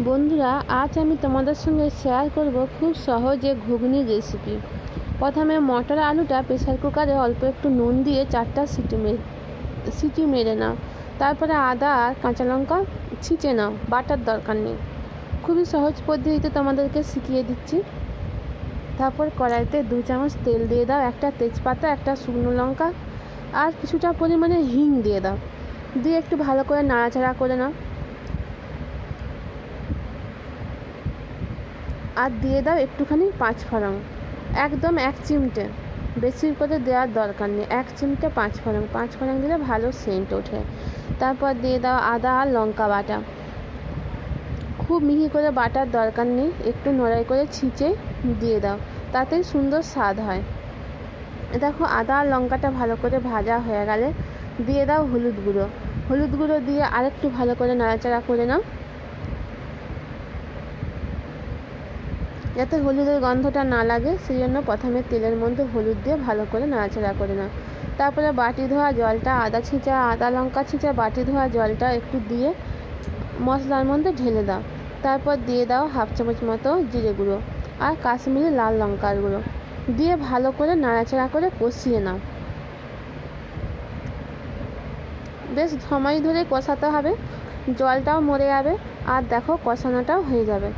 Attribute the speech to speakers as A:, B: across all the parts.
A: বন্ধুরা, আজ আমি তোমাদের সঙ্গে শেয়ার করব খুব সহজে ঘুগনি রেসিপি। প্রথমে মটর আলুটা প্রেসার কুকারে অল্প একটু নুন দিয়ে 4টা সিটি মেরে নাও। তারপরে আদা আর কাঁচা লঙ্কা ছিঁচে নাও, বাটার দরকার নেই। খুবই সহজ পদ্ধতিতে তোমাদেরকে শিখিয়ে দিচ্ছি। তারপর কড়াইতে 2 চামচ তেল দিয়ে দাও, একটা তেজপাতা, একটা শুকনো লঙ্কা আর কিছুটা পরিমাণে হিং দিয়ে দাও। দিয়ে একটু ভালো করে নাড়াচাড়া করে নাও। আর দিয়ে দাও একটুখানি 5 ফোড়ন, একদম 1 চিমটে, বেশি করে দেওয়ার দরকার নেই। 1 চিমটে 5 ফোড়ন দিলে ভালো সেন্ট ওঠে। তারপর দিয়ে দাও আদা আর লঙ্কা বাটা। খুব মিহি করে বাটার দরকার নেই, একটু নড়াই করে ছিঁচে দিয়ে দাও, তাতেই সুন্দর স্বাদ হয়। দেখো আদা আর লঙ্কাটা ভালো করে ভাজা হয়ে গেলে দিয়ে দাও হলুদ গুঁড়ো দিয়ে আরেকটু ভালো করে নাড়াচাড়া করে নাও, যাতে হলুদের গন্ধটা না লাগে। সেই জন্য প্রথমে তেলের মধ্যে হলুদ দিয়ে ভালো করে নাড়াচাড়া করে নাও। তারপরে বাটি ধোয়া জলটা, আদা লঙ্কা ছিঁচা বাটি ধোয়া জলটা একটু দিয়ে মশলার মধ্যে ঢেলে দাও। তারপর দিয়ে দাও 1/2 চামচ মতো জিরে গুঁড়ো আর কাশ্মীরি লাল লঙ্কার গুঁড়ো দিয়ে ভালো করে নাড়াচাড়া করে কষিয়ে নাও। বেশ সময় ধরে কষাতে হবে, জলটাও মরে যাবে আর দেখো কষানোটাও হয়ে যাবে।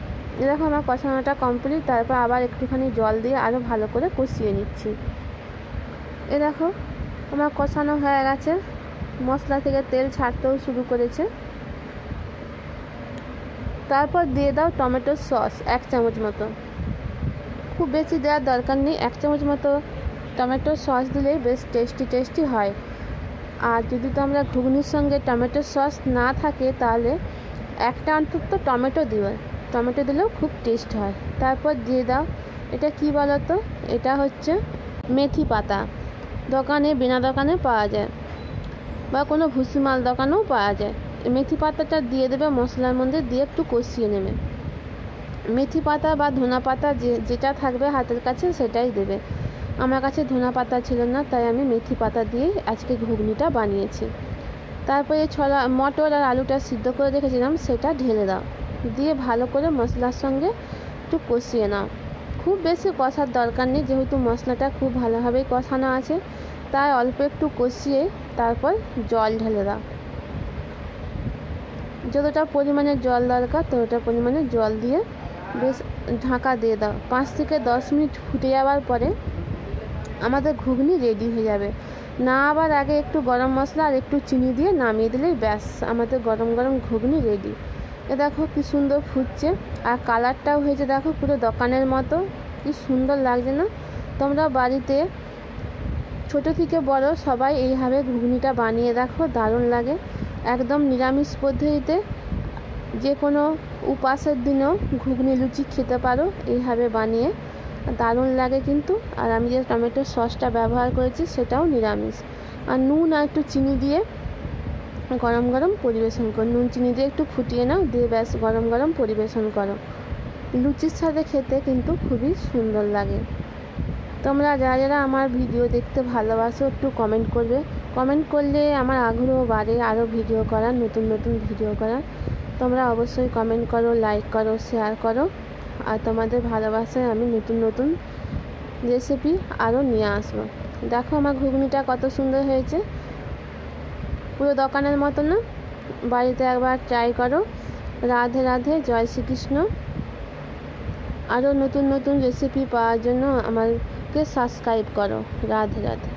A: দেখো আমার কষানোটা কমপ্লিট। তারপর আবার একটুখানি জল দিয়ে আরও ভালো করে কষিয়ে নিচ্ছি। দেখো আমার কষানো হয়ে গেছে, মশলা থেকে তেল ছাড়তেও শুরু করেছে। তারপর দিয়ে দাও টমেটোর সস 1 চামচ মতো, খুব বেশি দেওয়ার দরকার নেই। 1 চামচ মতো টমেটোর সস দিলেই বেশ টেস্টি হয়। আর যদি তোমরা ঘুগনির সঙ্গে টমেটোর সস না থাকে তাহলে একটা অন্তত টমেটো দিলেও খুব টেস্ট হয়। তারপর দিয়ে দাও, এটা কি বলো তো, এটা হচ্ছে মেথি পাতা। বিনা দোকানে পাওয়া যায় বা কোনো ভুসিমাল দোকানেও পাওয়া যায়। মেথি পাতাটা দিয়ে দেবে মশলার মধ্যে, দিয়ে একটু কষিয়ে নেবে। মেথি পাতা বা ধনা পাতা যেটা থাকবে হাতের কাছে সেটাই দেবে। আমার কাছে ধনা পাতা ছিল না, তাই আমি মেথি পাতা দিয়ে আজকে ঘুগনিটা বানিয়েছি। তারপরে মটর আর আলুটা সিদ্ধ করে রেখেছিলাম সেটা ঢেলে দাও, দিয়ে ভালো করে মশলার সঙ্গে একটু কষিয়ে নাও। খুব বেশি কষার দরকার নেই, যেহেতু মশলাটা খুব ভালোভাবেই কষানো আছে, তাই অল্প একটু কষিয়ে তারপর জল ঢেলে দাও। যতটা পরিমাণে জল দরকার ততটা পরিমাণে জল দিয়ে বেশ ঢাকা দিয়ে দাও। 5 থেকে 10 মিনিট ফুটে যাওয়ার পরে আমাদের ঘুগনি রেডি হয়ে যাবে। না আবার আগে একটু গরম মশলা আর একটু চিনি দিয়ে নামিয়ে দিলেই ব্যাস আমাদের গরম গরম ঘুগনি রেডি। দেখো কি সুন্দর ফুটছে আর কালারটাও হয়েছে, দেখো পুরো দোকানের মতো কি সুন্দর লাগছে না? তোমরা বাড়িতে ছোট থেকে বড় সবাই এইভাবে ঘুগনিটা বানিয়ে দেখো, দারুণ লাগে। একদম নিরামিষ পদ্ধতিতে যে কোনো উপাসের দিনেও ঘুগনি লুচি খেতে পারো এইভাবে বানিয়ে, দারুণ লাগে কিন্তু। আর আমি যে টমেটোর সসটা ব্যবহার করেছি সেটাও নিরামিষ। আর নুন আর একটু চিনি দিয়ে গরম গরম পরিবেশন করো। নুন চিনি দিয়ে একটু ফুটিয়ে নাও, দিয়ে ব্যাস গরম গরম পরিবেশন করো। লুচির সাথে খেতে কিন্তু খুবই সুন্দর লাগে। তোমরা যারা আমার ভিডিও দেখতে ভালোবাসো একটু কমেন্ট করবে। কমেন্ট করলে আমার আগ্রহ বাড়ে আরও ভিডিও করার, নতুন ভিডিও করার। তোমরা অবশ্যই কমেন্ট করো, লাইক করো, শেয়ার করো। আর তোমাদের ভালোবাসায় আমি নতুন রেসিপি আরও নিয়ে আসবো। দেখো আমার ঘুগনিটা কত সুন্দর হয়েছে, পুরো দোকানের মতো না? বাড়িতে একবার ট্রাই করো। রাধে রাধে, জয় শ্রীকৃষ্ণ। আরও নতুন রেসিপি পাওয়ার জন্য আমাকে সাবস্ক্রাইব করো। রাধে রাধে।